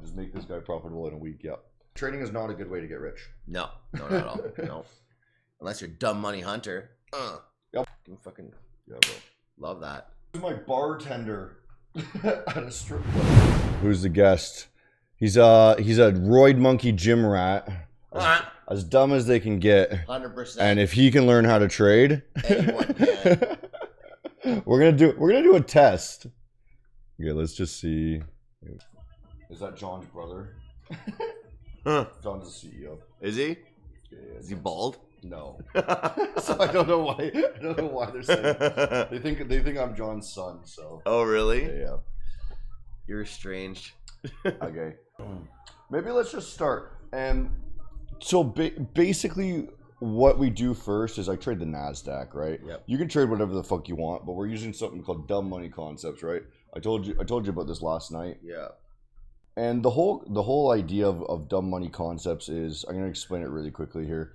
Just make this guy profitable in a week. Yeah. Trading is not a good way to get rich. No, not at all. No, unless you're dumb money hunter. Yep. Fucking Yeah, bro. love that. Who's my bartender at a strip club? Who's the guest? He's a roid monkey gym rat. As dumb as they can get. 100%. And if he can learn how to trade, anyone can. we're gonna do a test. Okay, let's just see. Is that John's brother? Huh. John's the CEO. Is he? Yeah, Is he bald? No. So I don't know why. I don't know why they're saying that. They think I'm John's son. So. Oh really? Yeah. You're estranged. Okay. Maybe let's just start. So basically, what we do first is I trade the Nasdaq, right? Yep. You can trade whatever the fuck you want, but we're using something called dumb money concepts, right? I told you about this last night. Yeah. And the whole idea of dumb money concepts is, I'm gonna explain it really quickly here.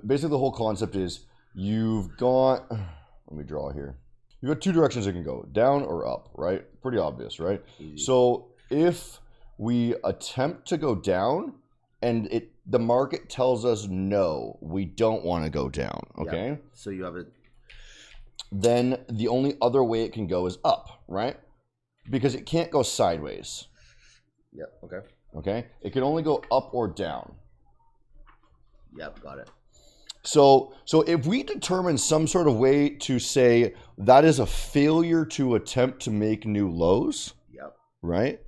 Basically, the whole concept is you've got. Let me draw here. You've got two directions it can go, down or up, right? Pretty obvious, right? Easy. So if we attempt to go down and the market tells us no, we don't want to go down, okay? Yep. So you have it. Then the only other way it can go is up, right? Because it can't go sideways. Yep. Okay. Okay? It can only go up or down. Yep. Got it. So if we determine some sort of way to say that is a failure to attempt to make new lows, Yep. right?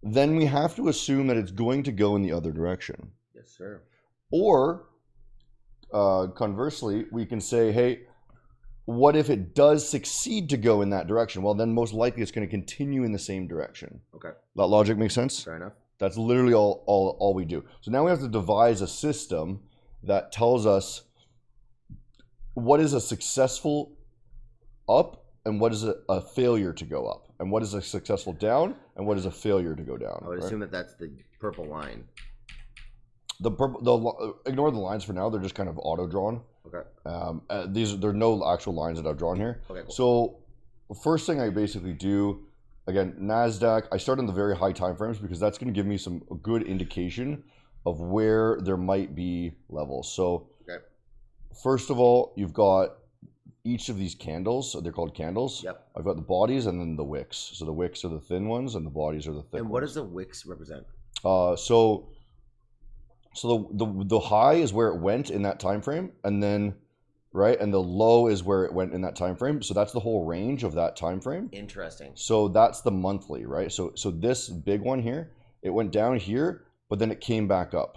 Then we have to assume that it's going to go in the other direction. Yes, sir. Or conversely, we can say, hey, what if it does succeed to go in that direction? Well, then most likely it's going to continue in the same direction. Okay. That logic makes sense? Fair enough. That's literally all we do. So now we have to devise a system that tells us what is a successful up and what is a failure to go up, and what is a successful down and what is a failure to go down. I would assume that that's the purple line. Ignore the lines for now. They're just kind of auto drawn. Okay. There are no actual lines that I've drawn here. Okay. Cool. So first thing I basically do, again, Nasdaq. I start on the very high time frames because that's going to give me some good indication of where there might be levels. So okay. First of all, you've got each of these candles. So they're called candles. Yep. I've got the bodies and then the wicks. So the wicks are the thin ones and the bodies are the thick ones. And what does the wicks represent? So the high is where it went in that time frame, and then right, and the low is where it went in that time frame. So that's the whole range of that time frame. Interesting. So that's the monthly, right? So this big one here, it went down here, but then it came back up.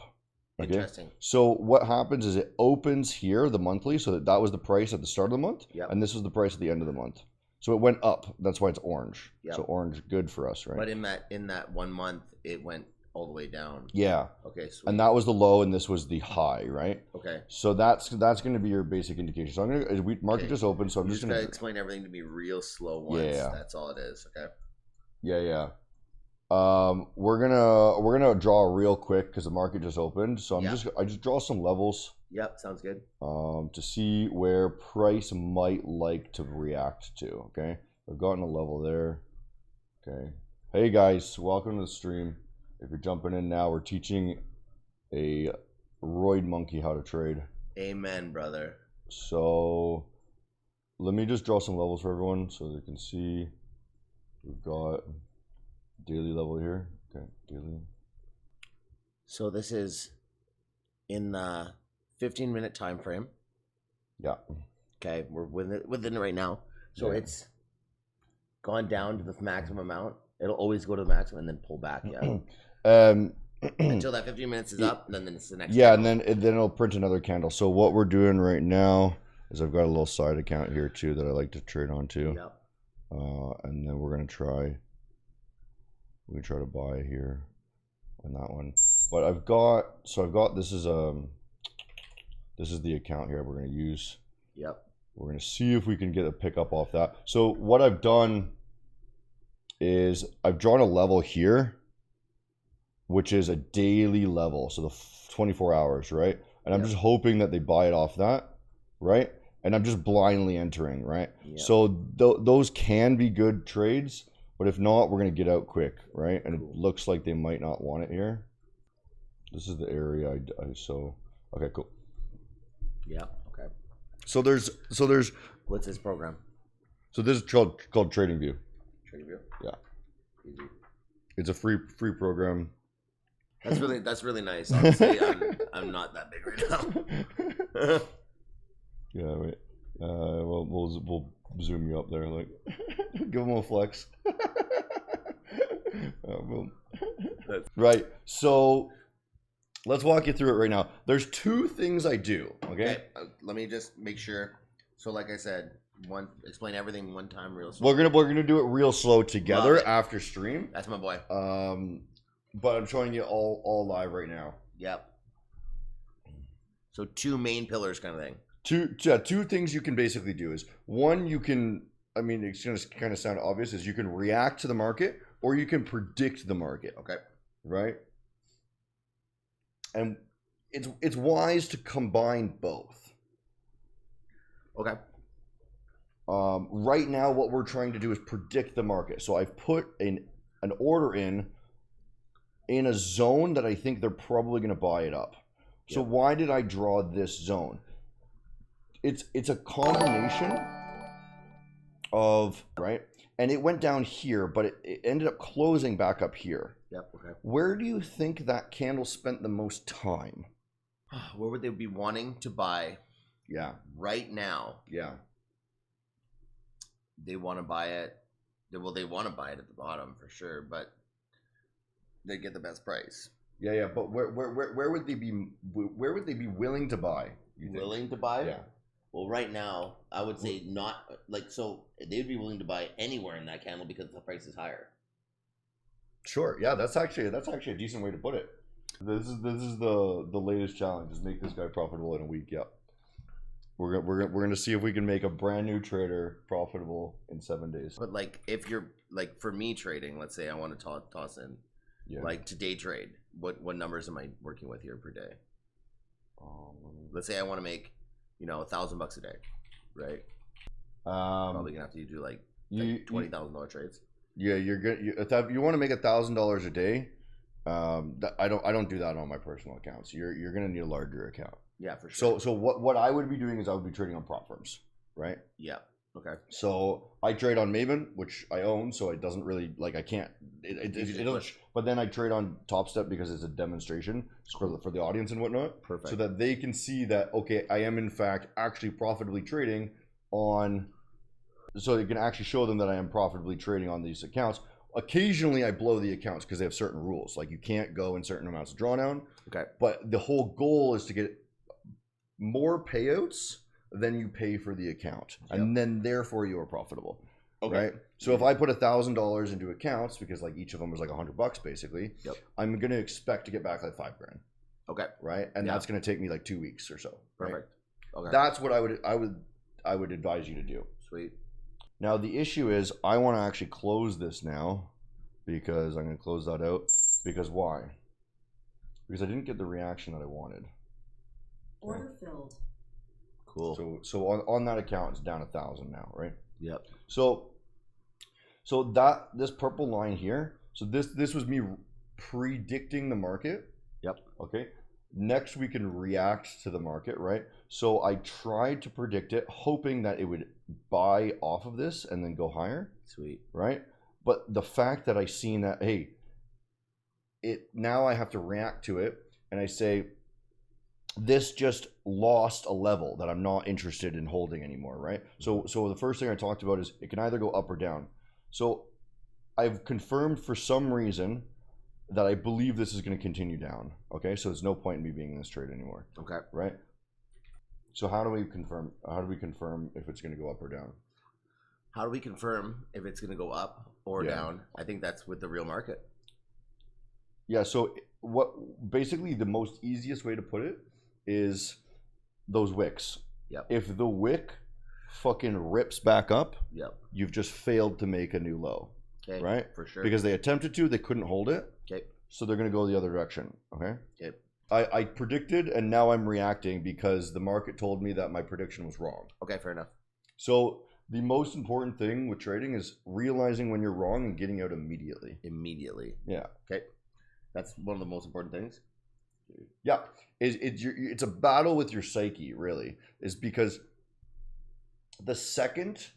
Okay? Interesting. So what happens is it opens here, the monthly, so that was the price at the start of the month, Yep. and this was the price at the end of the month. So it went up. That's why it's orange. Yep. So orange, good for us, right? But in that 1 month, it went all the way down. Yeah. Okay. Sweet. And that was the low, and this was the high, right? Okay. So that's going to be your basic indication. So market just opened, so I'm You just just going gotta to explain everything to me real slow once. Yeah. That's all it is. Okay. yeah. We're gonna draw real quick because the market just opened. So I just draw some levels. Yep. Sounds good. To see where price might like to react to. Okay, I've gotten a level there. Okay, hey guys, welcome to the stream. If you're jumping in now, we're teaching a roid monkey how to trade. Amen, brother. So let me just draw some levels for everyone so they can see. We've got daily level here. Okay, daily. So this is in the 15-minute time frame. Yeah. Okay, we're within it right now. So Yeah. it's gone down to the maximum amount. It'll always go to the maximum and then pull back. Yeah. Until that 15 minutes is up, and then it's the next. Yeah, candle. and then it'll print another candle. So what we're doing right now is I've got a little side account here too that I like to trade on too. Yep. And then we're gonna try. We can try to buy here on that one. But I've got this is the account here we're gonna use. Yep. We're gonna see if we can get a pickup off that. So what I've done is I've drawn a level here, which is a daily level, so the 24 hours, right? And I'm just hoping that they buy it off that, right? And I'm just blindly entering, right? Yep. So those can be good trades, But if not, we're going to get out quick, right? And Cool. it looks like they might not want it here. This is the area I so. Okay, cool. Yeah. Okay. So there's What's this program? so this is called TradingView. TradingView. Yeah. Easy. It's a free program. That's really nice. Honestly, I'm not that big right now. Yeah, wait. Well, we'll zoom you up there, like, give them a flex. Boom. Right. So let's walk you through it right now. There's two things I do. Okay. Let me just make sure. So, like I said, explain everything one time, real slow. We're gonna do it real slow together Love it. after stream. That's my boy. But I'm showing you all live right now. Yep. So 2 main pillars, kind of thing. Two things you can basically do is one, you can, I mean, it's gonna kind of sound obvious, is you can react to the market or you can predict the market. Okay. Right. And it's wise to combine both. Okay. Right now, what we're trying to do is predict the market. So I've put an order in a zone that I think they're probably going to buy it up. So Yep. why did I draw this zone? It's a combination of, right? And it went down here, but it ended up closing back up here. Yep. Okay. Where do you think that candle spent the most time? Where would they be wanting to buy Yeah. right now? Yeah. They want to buy it. Well, they want to buy it at the bottom for sure, but they get the best price. Yeah. But where would they be willing to buy? You think? Willing to buy? Yeah. Well, right now, I would say not like so. They'd be willing to buy anywhere in that candle because the price is higher. Sure. Yeah, that's actually a decent way to put it. This is the latest challenge, is make this guy profitable in a week. Yep. We're gonna see if we can make a brand new trader profitable in 7 days. But like, if you're like, for me trading, let's say I want to toss in, Yeah. like to day trade. What numbers am I working with here per day? Let's say I want to make, $1,000 a day, right? Probably gonna have to do like $20,000 trades. Yeah, you're good. If you want to make $1,000 a day, I don't do that on my personal accounts. You're gonna need a larger account. Yeah, for sure. So what I would be doing is I would be trading on prop firms, right? Yeah. Okay. So I trade on Maven, which I own, so it doesn't really, like, I can't. It doesn't. But then I trade on Top Step because it's a demonstration for the audience and whatnot. Perfect. So that they can see that, okay, I am in fact actually profitably trading on. So they can actually show them that I am profitably trading on these accounts. Occasionally, I blow the accounts because they have certain rules, like you can't go in certain amounts of drawdown. Okay. But the whole goal is to get more payouts than you pay for the account, and then therefore you are profitable. Okay. Right. So if I put $1,000 into accounts, because like each of them was like $100 basically, Yep. I'm going to expect to get back like $5,000. Okay. Right. And that's going to take me like 2 weeks or so. Right? Perfect. Okay. That's what I would advise you to do. Sweet. Now the issue is I want to actually close this now, because I'm going to close that out. Because why? Because I didn't get the reaction that I wanted. Order filled. Cool. So on that account, it's down 1,000 now, right? Yep. So that this purple line here. So this was me predicting the market. Yep. Okay. Next, we can react to the market, right? So I tried to predict it, hoping that it would buy off of this and then go higher. Sweet. Right. But the fact that I seen that, hey, now I have to react to it, and I say, this just lost a level that I'm not interested in holding anymore, right? So the first thing I talked about is it can either go up or down. So I've confirmed for some reason that I believe this is going to continue down. Okay, so there's no point in me being in this trade anymore. Okay. Right. So how do we confirm if it's going to go up or down? How do we confirm if it's going to go up or down? I think that's with the real market. Yeah. So basically the most easiest way to put it is those wicks. Yep. If the wick fucking rips back up, yep, you've just failed to make a new low. Okay. Right? For sure. Because they attempted to, they couldn't hold it. Okay. So they're going to go the other direction. Okay. Okay. I predicted, and now I'm reacting because the market told me that my prediction was wrong. Okay, fair enough. So The most important thing with trading is realizing when you're wrong and getting out immediately. Immediately. Yeah. Okay. That's one of the most important things. Yeah. It's a battle with your psyche, really. Is because the second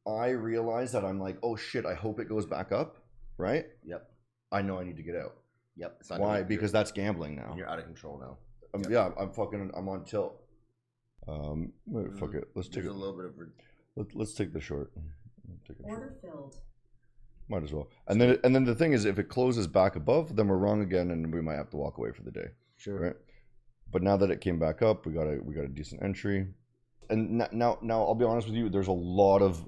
I realize that I'm like, oh shit, I hope it goes back up, right? Yep. I know I need to get out. Yep. It's Why? Because that's gambling now. You're out of control now. Yep. Yeah, I'm on tilt. Fuck it. Let's take a little bit of. Let's take the short. Order filled. Might as well. And then the thing is, if it closes back above, then we're wrong again, and we might have to walk away for the day. Sure. Right. But now that it came back up, we got a decent entry. And now I'll be honest with you. There's a lot of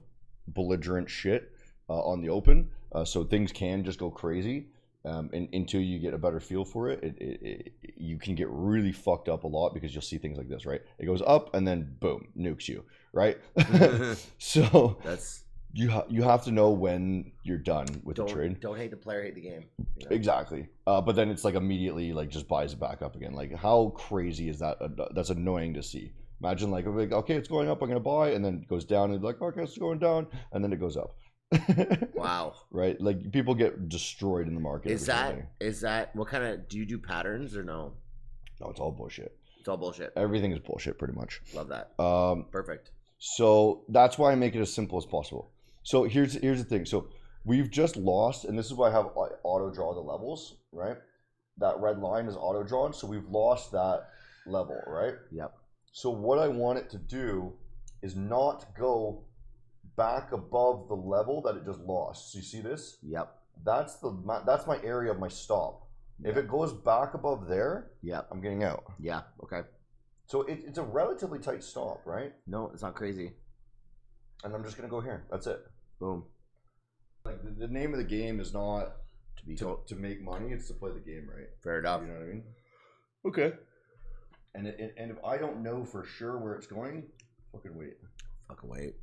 belligerent shit on the open, so things can just go crazy. And until you get a better feel for it, you can get really fucked up a lot because you'll see things like this, right? It goes up and then boom, nukes you, right? So that's you have to know when you're done with the trade. Don't hate the player, hate the game. You know? Exactly. But then it's like immediately like just buys it back up again. Like how crazy is that? That's annoying to see. Imagine like okay, it's going up, I'm gonna buy, and then it goes down, and like okay, it's going down, and then it goes up. Wow. Right? Like people get destroyed in the market. Is that what kind of, do you do patterns or no? No, it's all bullshit. It's all bullshit. Everything is bullshit pretty much. Love that. Perfect. So that's why I make it as simple as possible. So here's the thing. So we've just lost, and this is why I have auto draw the levels, right? That red line is auto drawn, so we've lost that level, right? Yep. So what I want it to do is not go back above the level that it just lost. So you see this? Yep. That's my area of my stop. Yep. If it goes back above there, yep, I'm getting out. Yeah. Okay. So it's a relatively tight stop, right? No, it's not crazy. And I'm just gonna go here. That's it. Boom. Like the name of the game is not to make money; it's to play the game right. Fair enough. You know what I mean? Okay. And if I don't know for sure where it's going, fucking wait. Fucking wait.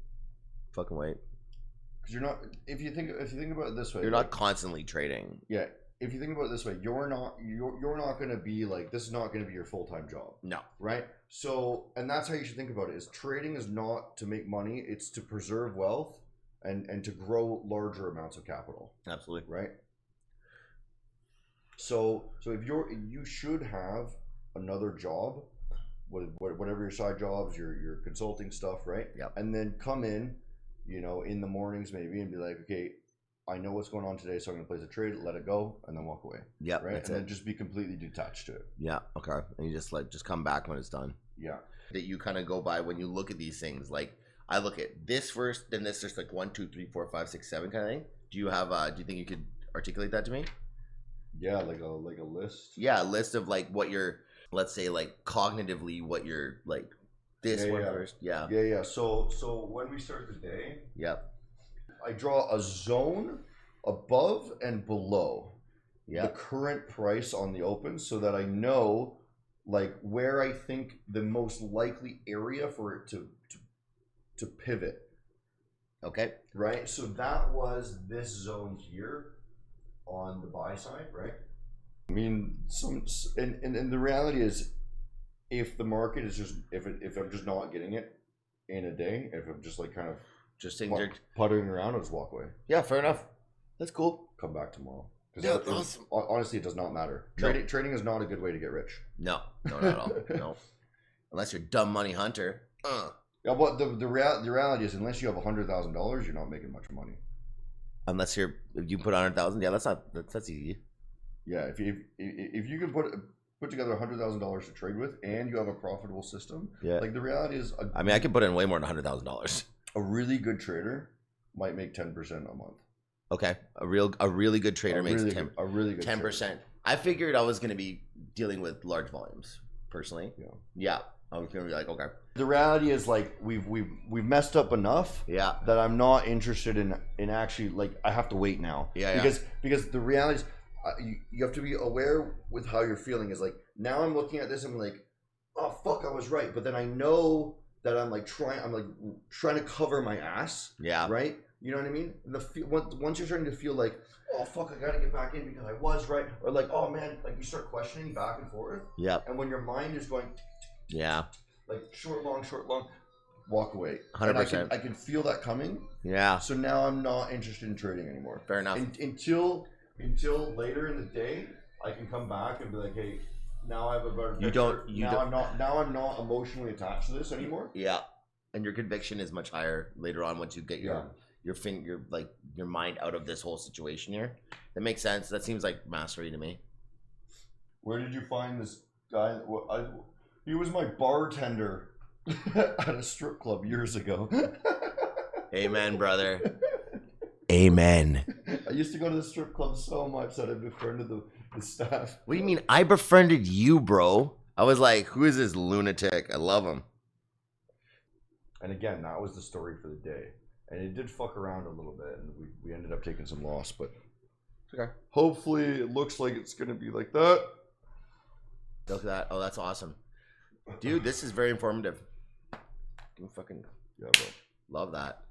Fucking wait. Because you're not. If you think about it this way, you're not constantly trading. Yeah. If you think about it this way, you're not going to be like, this is not going to be your full-time job. No. Right? So, and that's how you should think about it, is trading is not to make money, it's to preserve wealth and to grow larger amounts of capital. Absolutely. Right? So if you should have another job, whatever your side jobs, your consulting stuff, right? Yep. And then come in, in the mornings maybe and be like, okay, I know what's going on today, so I'm going to place a trade, let it go, and then walk away. Yeah, right. And then just be completely detached to it. Yeah. Okay. And you just come back when it's done. Yeah. That you kind of go by when you look at these things. Like I look at this first, then this. There's like 1, 2, 3, 4, 5, 6, 7 kind of thing. Do you have? Do you think you could articulate that to me? Yeah, like a list. Yeah, a list of like what you're. Let's say like cognitively what you're like. This one first. Yeah. Yeah. So when we start the day. Yep. I draw a zone above and below the current price on the open so that I know like where I think the most likely area for it to pivot. Okay. Right? So that was this zone here on the buy side, right? I mean, and the reality is if the market is just if I'm just not getting it in a day, if I'm just like kind of just things are puttering around, I'll just walk away. Yeah, fair enough. That's cool. Come back tomorrow. Yeah, awesome. Honestly, it does not matter. Trading is not a good way to get rich. No, not at all. No, unless you're dumb money hunter. Yeah, but the reality is, unless you have $100,000, you're not making much money. Unless if you put 100,000, yeah, that's easy. Yeah, if you can put together $100,000 to trade with, and you have a profitable system. Yeah. Like the reality is, I could put in way more than $100,000. A really good trader might make 10% a month. Okay, a really good trader makes 10%. A really good 10%. I figured I was going to be dealing with large volumes personally. Yeah. I was going to be like, okay. The reality is, like, we've messed up enough. Yeah. That I'm not interested in actually, like, I have to wait now. Yeah. Because the reality is, you have to be aware with how you're feeling. Is like, now I'm looking at this, I'm like, oh fuck, I was right. But then I know that I'm trying to cover my ass. Yeah. Right. You know what I mean? Once you're starting to feel like, oh fuck, I gotta get back in because I was right, or like, oh man, like you start questioning back and forth. Yeah. And when your mind is going, yeah, like short long, walk away. 100%. I can feel that coming. Yeah. So now I'm not interested in trading anymore. Fair enough. Until later in the day, I can come back and be like, hey, now I have a better picture. I'm not emotionally attached to this anymore. Yeah. And your conviction is much higher later on once you get your mind out of this whole situation here. That makes sense. That seems like mastery to me. Where did you find this guy? He was my bartender at a strip club years ago. Amen, brother. Amen. I used to go to the strip club so much that I befriended the staff. What do you mean? I befriended you, bro. I was like, who is this lunatic? I love him. And again, that was the story for the day. And it did fuck around a little bit, and we ended up taking some loss, but okay. Hopefully it looks like it's going to be like that. Look at that. Oh, that's awesome. Dude, this is very informative. Fucking yeah, bro. Love that.